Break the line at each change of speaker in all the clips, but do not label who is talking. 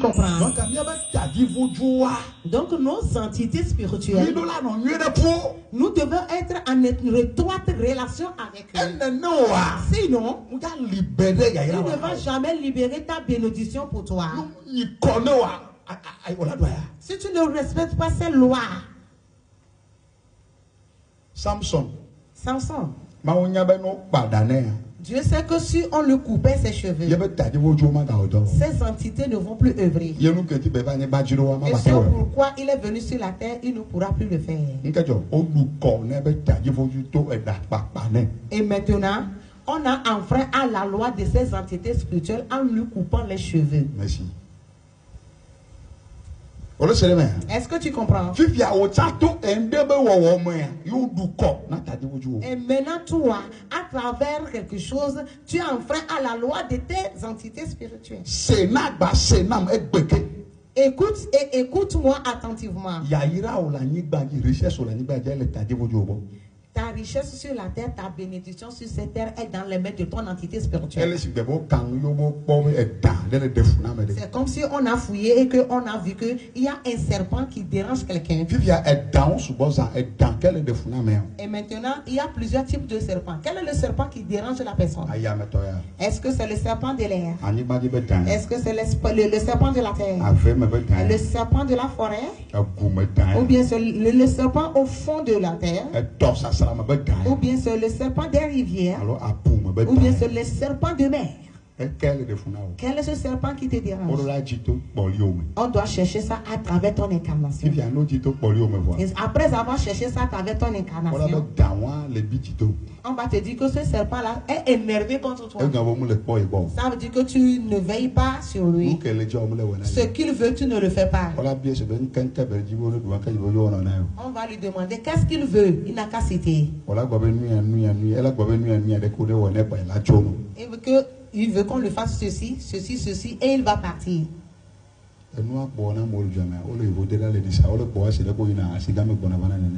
comprends? Donc nos entités spirituelles, nous devons être en étroite relation avec eux. Sinon, tu ne vas jamais libérer ta bénédiction pour toi. Si tu ne respectes pas ces lois. Samson. Dieu sait que si on le coupait ses cheveux, ces entités ne vont plus œuvrer. Et c'est pourquoi il est venu sur la terre, il ne pourra plus le faire. Et maintenant, on a enfreint à la loi de ces entités spirituelles en lui coupant les cheveux.
Merci.
Est-ce que tu comprends? Et maintenant toi, à travers quelque chose, tu enfreins à la loi de tes entités spirituelles. Écoute et écoute-moi attentivement. Ta richesse sur la terre, ta bénédiction sur cette terre est dans les mains de ton entité spirituelle. C'est comme si on a fouillé et qu'on a vu qu'il y a un serpent qui dérange quelqu'un. Et maintenant, il y a plusieurs types de serpents. Quel est le serpent qui dérange la personne? Est-ce que c'est le serpent de l'air? Est-ce que c'est le serpent de la terre? Le serpent de la forêt? Ou bien c'est le serpent au fond de la terre? Ou bien c'est le serpent des rivières? Ou bien c'est le serpent de mer? Quel est ce serpent qui te dérange? On doit chercher ça à travers ton incarnation. Et après avoir cherché ça à travers ton incarnation, on va te dire que ce serpent-là est énervé contre toi. Ça veut dire que tu ne veilles pas sur lui. Ce qu'il veut, tu ne le fais pas. On va lui demander qu'est-ce qu'il veut. Il n'a qu'à citer. Il veut qu'on le fasse ceci, ceci, ceci, et il va partir.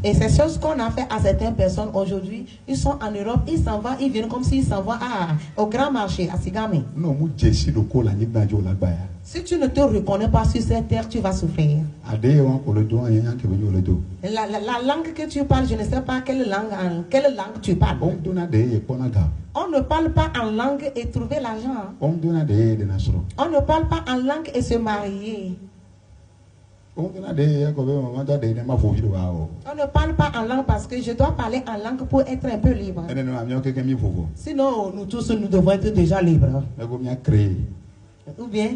Et c'est ce qu'on a fait à certaines personnes aujourd'hui. Ils sont en Europe, ils s'en vont, ils viennent comme s'ils s'en vont au grand marché, à Sigame. Si tu ne te reconnais pas sur cette terre, tu vas souffrir. La langue que tu parles, je ne sais pas quelle langue tu parles. On ne parle pas en langue et trouver l'argent. On ne parle pas en langue et se marier. On ne parle pas en langue parce que je dois parler en langue pour être un peu libre. Sinon, nous tous, nous devons être déjà libres. Ou bien